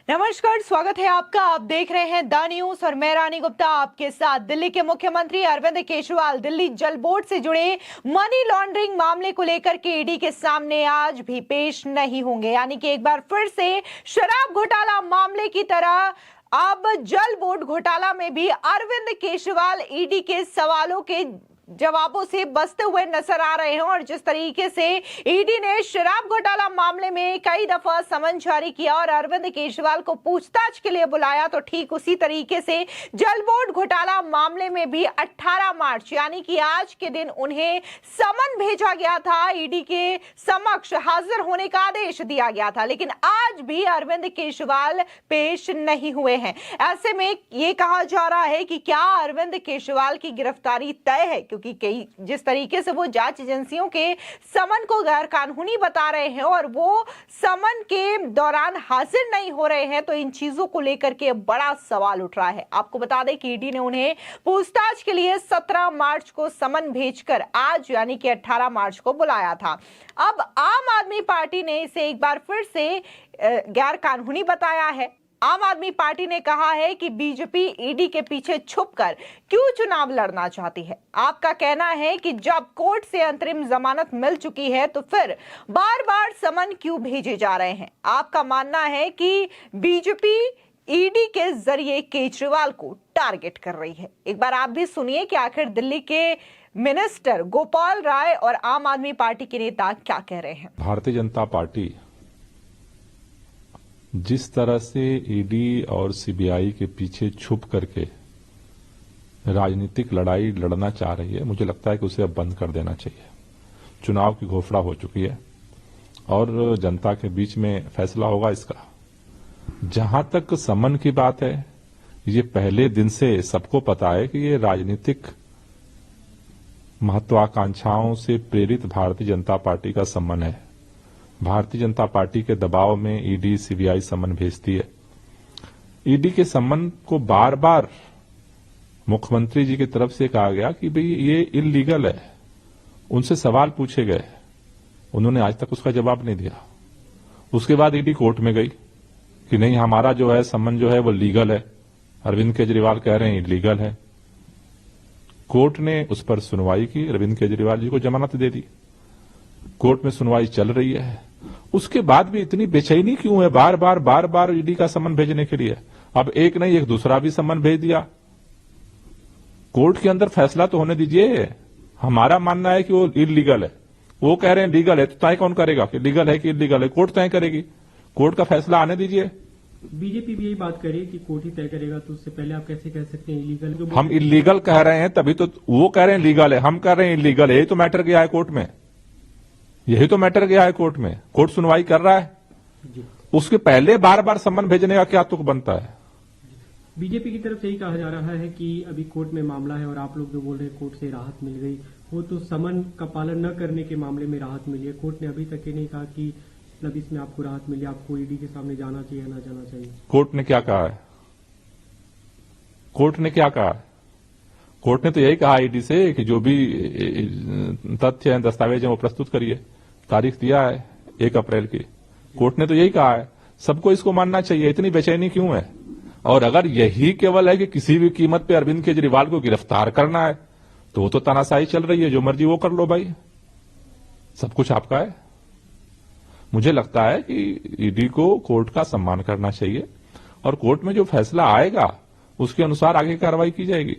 नमस्कार, स्वागत है आपका। आप देख रहे हैं द न्यूज और मैं रानी गुप्ता आपके साथ। दिल्ली के मुख्यमंत्री अरविंद केजरीवाल दिल्ली जल बोर्ड से जुड़े मनी लॉन्ड्रिंग मामले को लेकर के ईडी के सामने आज भी पेश नहीं होंगे। यानी कि एक बार फिर से शराब घोटाला मामले की तरह अब जल बोर्ड घोटाला में भी अरविंद केजरीवाल ईडी के सवालों के जवाबों से बचते हुए नजर आ रहे हैं। और जिस तरीके से ईडी ने शराब घोटाला मामले में कई दफा समन जारी किया और अरविंद केजरीवाल को पूछताछ के लिए बुलाया, तो ठीक उसी तरीके से जल बोर्ड घोटाला मामले में भी 18 मार्च यानी कि आज के दिन उन्हें समन भेजा गया था। ईडी के समक्ष हाजिर होने का आदेश दिया गया था, लेकिन आज भी अरविंद केजरीवाल पेश नहीं हुए हैं। ऐसे में यह कहा जा रहा है कि क्या अरविंद केजरीवाल की गिरफ्तारी तय है, क्योंकि जिस तरीके से वो जांच एजेंसियों के समन को गैर कानूनी बता रहे हैं और वो समन के दौरान हाजिर नहीं हो रहे हैं, तो इन चीजों को लेकर के बड़ा सवाल उठ रहा है। आपको बता दें कि ईडी ने उन्हें पूछताछ के लिए 17 मार्च को समन भेजकर आज यानी कि 18 मार्च को बुलाया था। अब आम आदमी पार्टी ने इसे एक बार फिर से गैर कानूनी बताया है। आम आदमी पार्टी ने कहा है कि बीजेपी ईडी के पीछे छुपकर क्यों चुनाव लड़ना चाहती है। आपका कहना है कि जब कोर्ट से अंतरिम जमानत मिल चुकी है तो फिर बार बार समन क्यों भेजे जा रहे हैं। आपका मानना है कि बीजेपी ईडी के जरिए केजरीवाल को टारगेट कर रही है। एक बार आप भी सुनिए कि आखिर दिल्ली के मिनिस्टर गोपाल राय और आम आदमी पार्टी के नेता क्या कह रहे हैं। भारतीय जनता पार्टी जिस तरह से ईडी और सीबीआई के पीछे छुप करके राजनीतिक लड़ाई लड़ना चाह रही है, मुझे लगता है कि उसे अब बंद कर देना चाहिए। चुनाव की घोषणा हो चुकी है और जनता के बीच में फैसला होगा इसका। जहां तक समन की बात है, ये पहले दिन से सबको पता है कि ये राजनीतिक महत्वाकांक्षाओं से प्रेरित भारतीय जनता पार्टी का समन है। भारतीय जनता पार्टी के दबाव में ईडी सीबीआई समन भेजती है। ईडी के समन को बार बार मुख्यमंत्री जी की तरफ से कहा गया कि भाई ये इल्लीगल है। उनसे सवाल पूछे गए, उन्होंने आज तक उसका जवाब नहीं दिया। उसके बाद ईडी कोर्ट में गई कि नहीं, हमारा जो है समन जो है वो लीगल है। अरविंद केजरीवाल कह रहे हैं इल्लीगल है। कोर्ट ने उस पर सुनवाई की, अरविंद केजरीवाल जी को जमानत दे दी। कोर्ट में सुनवाई चल रही है। उसके बाद भी इतनी बेचैनी क्यों है बार बार ईडी का समन भेजने के लिए। अब एक नहीं, एक दूसरा भी समन भेज दिया। कोर्ट के अंदर फैसला तो होने दीजिए। हमारा मानना है कि वो इल्लीगल है, वो कह रहे हैं लीगल है, तो तय कौन करेगा कि लीगल है कि इल्लीगल है? कोर्ट तय करेगी। कोर्ट का फैसला आने दीजिए। बीजेपी भी यही बात कर रही है कि कोर्ट ही तय करेगा, तो उससे पहले आप कैसे कह सकते हैं इलीगल? हम इल्लीगल कह रहे हैं तभी तो वो कह रहे हैं लीगल है, हम कह रहे हैं इल्लीगल है। यही तो मैटर गया है कोर्ट में, यही तो मैटर गया है कोर्ट में। कोर्ट सुनवाई कर रहा है, उसके पहले बार बार समन भेजने का क्या तुक बनता है? बीजेपी की तरफ से यही कहा जा रहा है कि अभी कोर्ट में मामला है और आप लोग जो बोल रहे हैं कोर्ट से राहत मिल गई, वो तो समन का पालन न करने के मामले में राहत मिली है। कोर्ट ने अभी तक ये नहीं कहा कि मतलब इसमें आपको राहत मिली, आपको ईडी के सामने जाना चाहिए ना जाना चाहिए। कोर्ट ने क्या कहा है? कोर्ट ने क्या कहा है? कोर्ट ने तो यही कहा ईडी से कि जो भी तथ्य हैं, दस्तावेज हैं, वो प्रस्तुत करिए। तारीख दिया है 1 अप्रैल की। कोर्ट ने तो यही कहा है। सबको इसको मानना चाहिए। इतनी बेचैनी क्यों है? और अगर यही केवल है कि किसी भी कीमत पे अरविंद केजरीवाल को गिरफ्तार करना है, तो वो तो तानाशाही चल रही है। जो मर्जी वो कर लो भाई, सब कुछ आपका है। मुझे लगता है कि ईडी को कोर्ट का सम्मान करना चाहिए और कोर्ट में जो फैसला आएगा उसके अनुसार आगे कार्रवाई की जाएगी।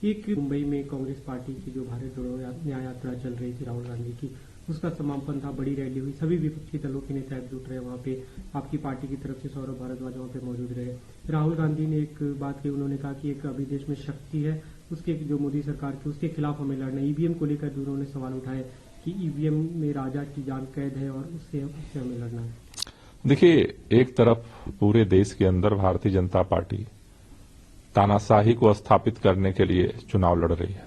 एक मुंबई में कांग्रेस पार्टी की जो भारत जोड़ो न्याय यात्रा चल रही थी राहुल गांधी की, उसका समापन था, बड़ी रैली हुई, सभी विपक्षी दलों के नेता एकजुट रहे वहां पे। आपकी पार्टी की तरफ से सौरभ भारद्वाज वहां पे मौजूद रहे। राहुल गांधी ने एक बात की, उन्होंने कहा कि एक अभी देश में शक्ति है उसके जो मोदी सरकार की, उसके खिलाफ हमें लड़ना है। ईवीएम को लेकर भी उन्होंने सवाल उठाए कि ईवीएम में राजा की जान कैद है और उससे हमें लड़ना है। देखिए, एक तरफ पूरे देश के अंदर भारतीय जनता पार्टी तानाशाही को स्थापित करने के लिए चुनाव लड़ रही है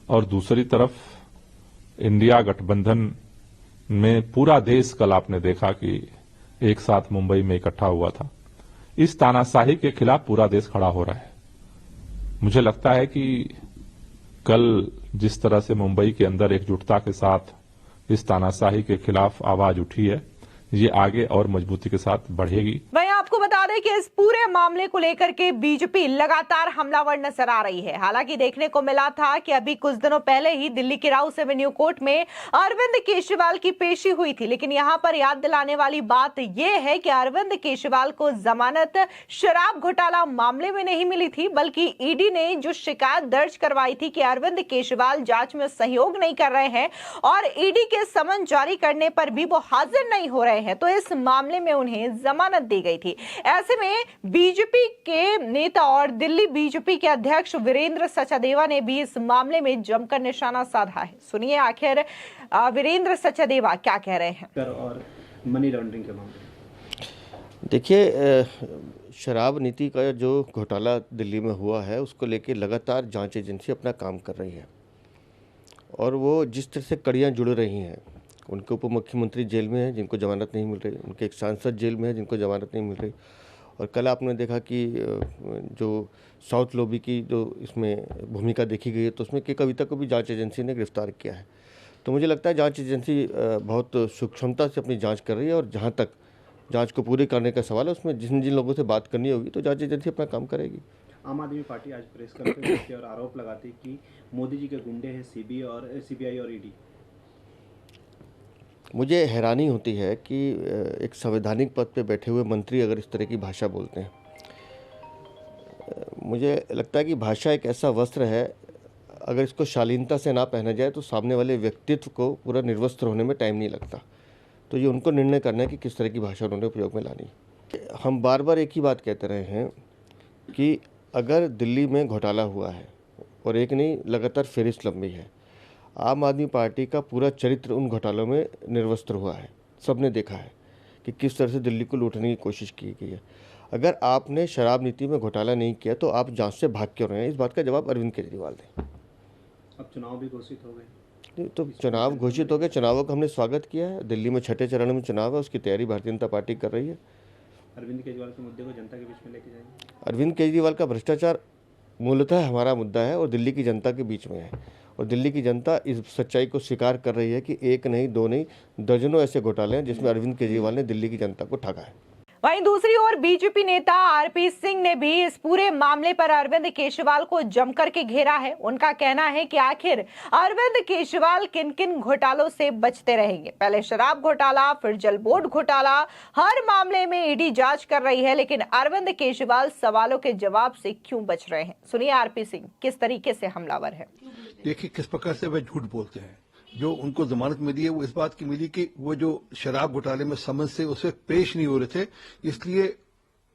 और दूसरी तरफ इंडिया गठबंधन में पूरा देश, कल आपने देखा कि एक साथ मुंबई में इकट्ठा हुआ था। इस तानाशाही के खिलाफ पूरा देश खड़ा हो रहा है। मुझे लगता है कि कल जिस तरह से मुंबई के अंदर एकजुटता के साथ इस तानाशाही के खिलाफ आवाज उठी है, ये आगे और मजबूती के साथ बढ़ेगी। आपको बता दें कि इस पूरे मामले को लेकर के बीजेपी लगातार हमलावर नजर आ रही है। हालांकि देखने को मिला था कि अभी कुछ दिनों पहले ही दिल्ली की राउस एवेन्यू कोर्ट में अरविंद केजरीवाल की पेशी हुई थी, लेकिन यहां पर याद दिलाने वाली बात यह है कि अरविंद केजरीवाल को जमानत शराब घोटाला मामले में नहीं मिली थी, बल्कि ईडी ने जो शिकायत दर्ज करवाई थी कि अरविंद केजरीवाल जांच में सहयोग नहीं कर रहे हैं और ईडी के समन जारी करने पर भी वो हाजिर नहीं हो रहे हैं, तो इस मामले में उन्हें जमानत दी गई थी। ऐसे में बीजेपी के नेता और दिल्ली बीजेपी के अध्यक्ष वीरेंद्र सचदेवा ने भी इस मामले में जमकर निशाना साधा है। सुनिए आखिर वीरेंद्र सचदेवा क्या कह रहे हैं। और मनी लॉन्ड्रिंग के मामले, देखिए, शराब नीति का जो घोटाला दिल्ली में हुआ है उसको लेकर लगातार जांच एजेंसी अपना काम कर रही है और वो जिस तरह से कड़ियाँ जुड़ रही हैं, उनके उप मुख्यमंत्री जेल में है जिनको जमानत नहीं मिल रही, उनके एक सांसद जेल में है जिनको जमानत नहीं मिल रही, और कल आपने देखा कि जो साउथ लॉबी की जो इसमें भूमिका देखी गई है तो उसमें के कविता को भी जांच एजेंसी ने गिरफ्तार किया है। तो मुझे लगता है जांच एजेंसी बहुत सूक्ष्मता से अपनी जांच कर रही है और जहां तक जांच को पूरी करने का सवाल है उसमें जिन जिन लोगों से बात करनी होगी तो जांच एजेंसी अपना काम करेगी। आम आदमी पार्टी आज प्रेस कॉन्फ्रेंस करती है और आरोप लगाती है कि मोदी जी के गुंडे हैं सीबीआई और ईडी। मुझे हैरानी होती है कि एक संवैधानिक पद पे बैठे हुए मंत्री अगर इस तरह की भाषा बोलते हैं। मुझे लगता है कि भाषा एक ऐसा वस्त्र है, अगर इसको शालीनता से ना पहना जाए तो सामने वाले व्यक्तित्व को पूरा निर्वस्त्र होने में टाइम नहीं लगता। तो ये उनको निर्णय करना है कि किस तरह की भाषा उन्होंने उपयोग में लानी। हम बार बार एक ही बात कहते रहे हैं कि अगर दिल्ली में घोटाला हुआ है और एक नहीं लगातार फहरिस्त लंबी है, आम आदमी पार्टी का पूरा चरित्र उन घोटालों में निर्वस्त्र हुआ है। सबने देखा है कि किस तरह से दिल्ली को लूटने की कोशिश की गई है। अगर आपने शराब नीति में घोटाला नहीं किया तो आप जांच से भाग क्यों रहे हैं? इस बात का जवाब अरविंद केजरीवाल दें। अब चुनाव भी घोषित हो गए, तो चुनाव घोषित हो गए, चुनावों का हमने स्वागत किया है। दिल्ली में 6ठे चरण में चुनाव है, उसकी तैयारी भारतीय जनता पार्टी कर रही है। अरविंद केजरीवाल के मुद्दे को जनता के बीच में लेके जाएंगे। अरविंद केजरीवाल का भ्रष्टाचार मूलतः हमारा मुद्दा है और दिल्ली की जनता के बीच में है, और दिल्ली की जनता इस सच्चाई को स्वीकार कर रही है कि एक नहीं, दो नहीं, दर्जनों ऐसे घोटाले हैं जिसमें अरविंद केजरीवाल ने दिल्ली की जनता को ठगा है। वहीं दूसरी ओर बीजेपी नेता आरपी सिंह ने भी इस पूरे मामले पर अरविंद केजरीवाल को जमकर के घेरा है। उनका कहना है कि आखिर अरविंद केजरीवाल किन किन घोटालों से बचते रहेंगे। पहले शराब घोटाला, फिर जल बोर्ड घोटाला, हर मामले में ईडी जांच कर रही है, लेकिन अरविंद केजरीवाल सवालों के जवाब से क्यों बच रहे हैं। सुनिए आरपी सिंह किस तरीके से हमलावर है। देखिए किस प्रकार से वे झूठ बोलते हैं। जो उनको जमानत मिली है वो इस बात की मिली कि वो जो शराब घोटाले में समन्स से उससे पेश नहीं हो रहे थे, इसलिए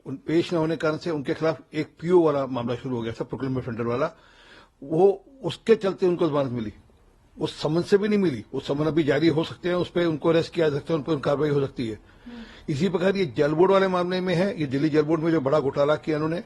पेश न होने के कारण से उनके खिलाफ एक पीओ वाला मामला शुरू हो गया था, प्रोक्लेम ऑफेंडर वाला। वो उसके चलते उनको जमानत मिली, उस समन से भी नहीं मिली। वो समन अभी जारी हो सकते हैं, उस पर उनको अरेस्ट किया जा सकता है, उन पर कार्रवाई हो सकती है। इसी प्रकार ये जल बोर्ड वाले मामले में है। ये दिल्ली जल बोर्ड में जो बड़ा घोटाला किया उन्होंने,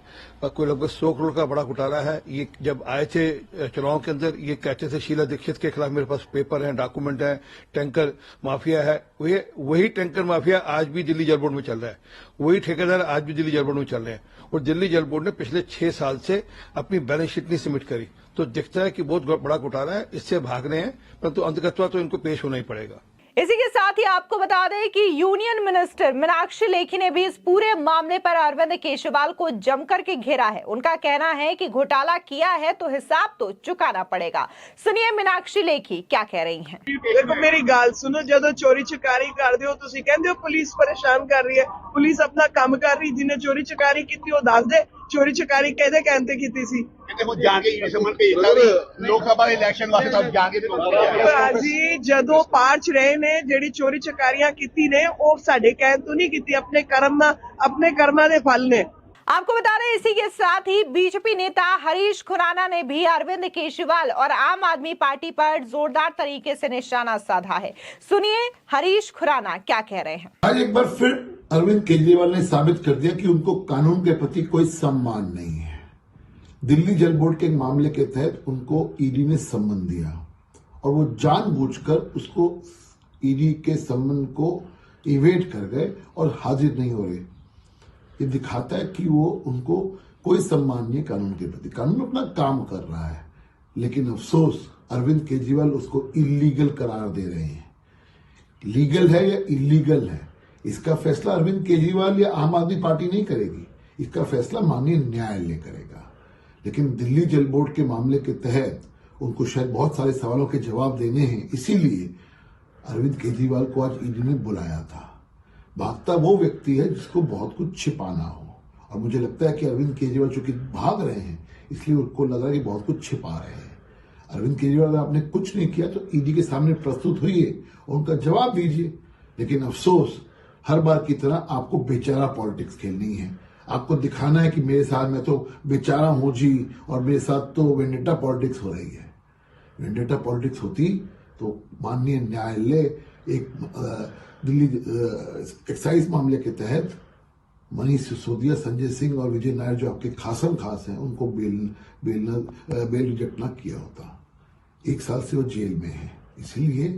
कोई लगभग 100 करोड़ का बड़ा घोटाला है। ये जब आए थे चुनाव के अंदर, ये कहते थे शीला दीक्षित के खिलाफ मेरे पास पेपर हैं, डॉक्यूमेंट हैं, टैंकर माफिया है। वही टैंकर माफिया आज भी दिल्ली जल बोर्ड में चल रहा है, वही ठेकेदार आज भी दिल्ली जल बोर्ड में चल रहे हैं। और दिल्ली जल बोर्ड ने पिछले 6 साल से अपनी बैलेंस शीट नहीं सबमिट करी। तो दिखता है कि बहुत बड़ा घोटाला है, इससे भाग रहे हैं, परंतु अंततः तो इनको पेश होना ही पड़ेगा। इसी के साथ ही आपको बता दें कि यूनियन मिनिस्टर मीनाक्षी लेखी ने भी इस पूरे मामले पर अरविंद केजरीवाल को जमकर के घेरा है। उनका कहना है कि घोटाला किया है तो हिसाब तो चुकाना पड़ेगा। सुनिए मीनाक्षी लेखी क्या कह रही हैं। देखो मेरी गाल सुनो, जो चोरी चकारी कर दियो तुसी कहंदे हो पुलिस परेशान कर रही है। पुलिस अपना काम कर रही, जिन्हें चोरी चकारी की वो दस दे चोरी चकारी कहते कहते की सी। लोकसभा इलेक्शन जी जदों पार्च रहे ने जेड़ी चोरी चकारियां कीती ने वो साडे कहन तो नहीं कीती, अपने कर्मा दे फल ने। आपको बता दें इसी के साथ ही बीजेपी नेता हरीश खुराना ने भी अरविंद केजरीवाल और आम आदमी पार्टी पर जोरदार तरीके से निशाना साधा है। सुनिए हरीश खुराना क्या कह रहे हैं। आज एक बार फिर अरविंद केजरीवाल ने साबित कर दिया कि उनको कानून के प्रति कोई सम्मान नहीं है। दिल्ली जल बोर्ड के मामले के तहत उनको ईडी ने सम्मन दिया और वो जानबूझकर उसको ईडी के सम्मन को इवेट कर गए और हाजिर नहीं हो रहे। ये दिखाता है कि वो उनको कोई सम्मान नहीं है कानून के प्रति। कानून अपना काम कर रहा है, लेकिन अफसोस अरविंद केजरीवाल उसको इलीगल करार दे रहे हैं। लीगल है या इलीगल है इसका फैसला अरविंद केजरीवाल या आम आदमी पार्टी नहीं करेगी, इसका फैसला माननीय न्यायालय करेगा। लेकिन दिल्ली जल बोर्ड के मामले के तहत उनको शायद बहुत सारे सवालों के जवाब देने हैं, इसीलिए अरविंद केजरीवाल को आज ईडी ने बुलाया था। भागता वो व्यक्ति है जिसको बहुत कुछ छिपाना हो, और मुझे लगता है कि अरविंद केजरीवाल चूंकि भाग रहे हैं इसलिए उनको लग रहा है कि बहुत कुछ छिपा रहे हैं। अरविंद केजरीवाल अगर आपने कुछ नहीं किया तो ईडी के सामने प्रस्तुत हुई और उनका जवाब दीजिए। लेकिन अफसोस, हर बार की तरह आपको बेचारा पॉलिटिक्स खेलनी है। आपको दिखाना है कि मेरे साथ मैं तो बेचारा हूं जी, और मेरे साथ तो वेंडेटा पॉलिटिक्स हो रही है। वेंडेटा पॉलिटिक्स होती तो माननीय न्यायालय एक दिल्ली एक्साइज मामले के तहत मनीष सिसोदिया, संजय सिंह और विजय नायर जो आपके खासम खास हैं उनको बेल रिजेक्ट ना किया होता। 1 साल से वो जेल में है, इसलिए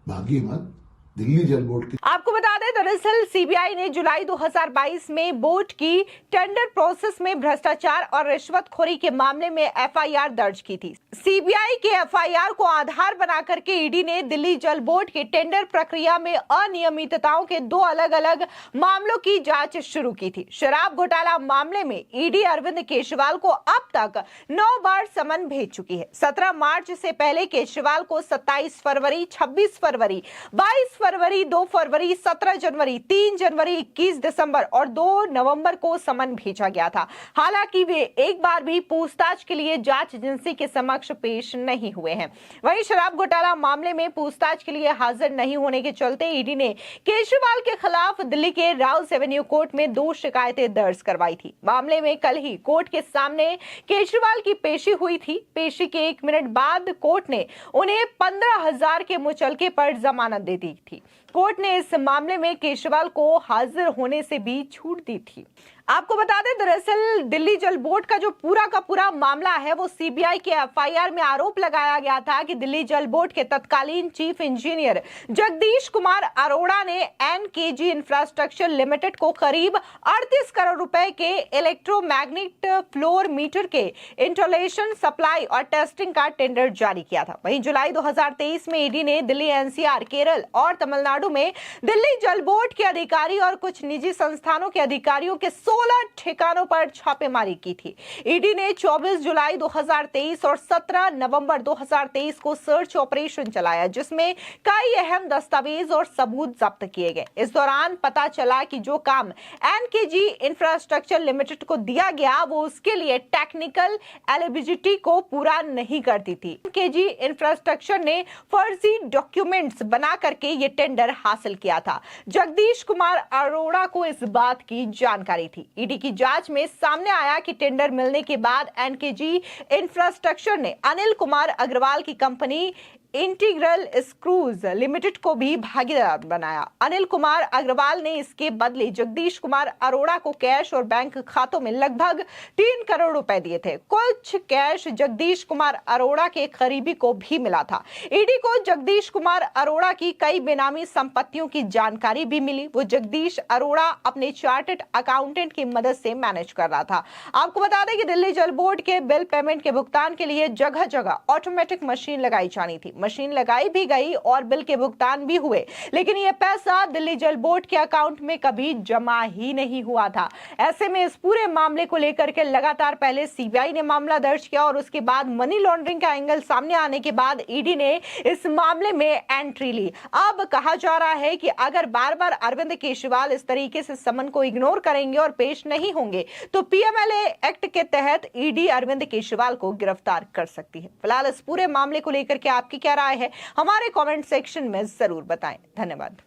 भागी मत। दिल्ली जल बोर्ड की आपको बता दें, दरअसल सीबीआई ने जुलाई 2022 में बोर्ड की टेंडर प्रोसेस में भ्रष्टाचार और रिश्वतखोरी के मामले में एफआईआर दर्ज की थी। सीबीआई के एफआईआर को आधार बनाकर के ईडी ने दिल्ली जल बोर्ड के टेंडर प्रक्रिया में अनियमितताओं के 2 अलग-अलग मामलों की जांच शुरू की थी। शराब घोटाला मामले में ईडी अरविंद केजरीवाल को अब तक 9 बार समन भेज चुकी है। 17 मार्च से पहले केजरीवाल को 27 फरवरी, 26 फरवरी, 22 फरवरी, 2 फरवरी, 17 जनवरी, 3 जनवरी, 21 दिसंबर और 2 नवंबर को समन भेजा गया था। हालांकि वे एक बार भी पूछताछ के लिए जांच एजेंसी के समक्ष पेश नहीं हुए हैं। वहीं शराब घोटाला मामले में पूछताछ के लिए हाजिर नहीं होने के चलते ईडी ने केजरीवाल के खिलाफ दिल्ली के राउस एवेन्यू कोर्ट में 2 शिकायतें दर्ज करवाई थी। मामले में कल ही कोर्ट के सामने केजरीवाल की पेशी हुई थी। पेशी के 1 मिनट बाद कोर्ट ने उन्हें 15,000 के मुचलके पर जमानत दे दी थी। कोर्ट ने इस मामले में केजरीवाल को हाजिर होने से भी छूट दी थी। आपको बता दें, दरअसल दिल्ली जल बोर्ड का जो पूरा का पूरा मामला है वो सीबीआई के एफआईआर में आरोप लगाया गया था कि दिल्ली जल बोर्ड के तत्कालीन चीफ इंजीनियर जगदीश कुमार अरोड़ा ने एनकेजी इंफ्रास्ट्रक्चर लिमिटेड को करीब 38 करोड़ रुपए के इलेक्ट्रोमैग्नेट फ्लोर मीटर के इंस्टॉलेशन, सप्लाई और टेस्टिंग का टेंडर जारी किया था। वहीं जुलाई 2023 में ईडी ने दिल्ली, एनसीआर, केरल और तमिलनाडु में दिल्ली जल बोर्ड के अधिकारी और कुछ निजी संस्थानों के अधिकारियों के 16 ठिकानों पर छापेमारी की थी। ईडी ने 24 जुलाई 2023 और 17 नवंबर 2023 को सर्च ऑपरेशन चलाया, जिसमें कई अहम दस्तावेज और सबूत जब्त किए गए। इस दौरान पता चला कि जो काम एनकेजी इंफ्रास्ट्रक्चर लिमिटेड को दिया गया वो उसके लिए टेक्निकल एलिजिबिलिटी को पूरा नहीं करती थी। एनकेजी इंफ्रास्ट्रक्चर ने फर्जी डॉक्यूमेंट्स बना करके ये टेंडर हासिल किया था। जगदीश कुमार अरोड़ा को इस बात की जानकारी थी। ईडी की जांच में सामने आया कि टेंडर मिलने के बाद एनकेजी इंफ्रास्ट्रक्चर ने अनिल कुमार अग्रवाल की कंपनी इंटीग्रल स्क्रूज लिमिटेड को भी भागीदार बनाया। अनिल कुमार अग्रवाल ने इसके बदले जगदीश कुमार अरोड़ा को कैश और बैंक खातों में लगभग 3 करोड़ रुपए दिए थे। कुछ कैश जगदीश कुमार अरोड़ा के करीबी को भी मिला था। ईडी को जगदीश कुमार अरोड़ा की कई बेनामी संपत्तियों की जानकारी भी मिली। वो जगदीश अरोड़ा अपने चार्टर्ड अकाउंटेंट की मदद से मैनेज कर रहा था। आपको बता दें कि दिल्ली जल बोर्ड के बिल पेमेंट के भुगतान के लिए जगह जगह ऑटोमेटिक मशीन लगाई जानी थी। मशीन लगाई भी गई और बिल के भुगतान भी हुए, लेकिन यह पैसा दिल्ली जल बोर्ड के अकाउंट में कभी जमा ही नहीं हुआ था। ऐसे में इस पूरे मामले को लेकर के लगातार पहले सीबीआई ने मामला दर्ज किया और उसके बाद मनी लॉन्ड्रिंग का एंगल सामने आने के बाद ईडी ने इस मामले में एंट्री ली। अब कहा जा रहा है कि अगर बार बार अरविंद केजरीवाल इस तरीके से समन को इग्नोर करेंगे और पेश नहीं होंगे तो पीएमएलए एक्ट के तहत ईडी अरविंद केजरीवाल को गिरफ्तार कर सकती है। फिलहाल इस पूरे मामले को लेकर के आपकी क्या राय है, हमारे कमेंट सेक्शन में जरूर बताएं। धन्यवाद।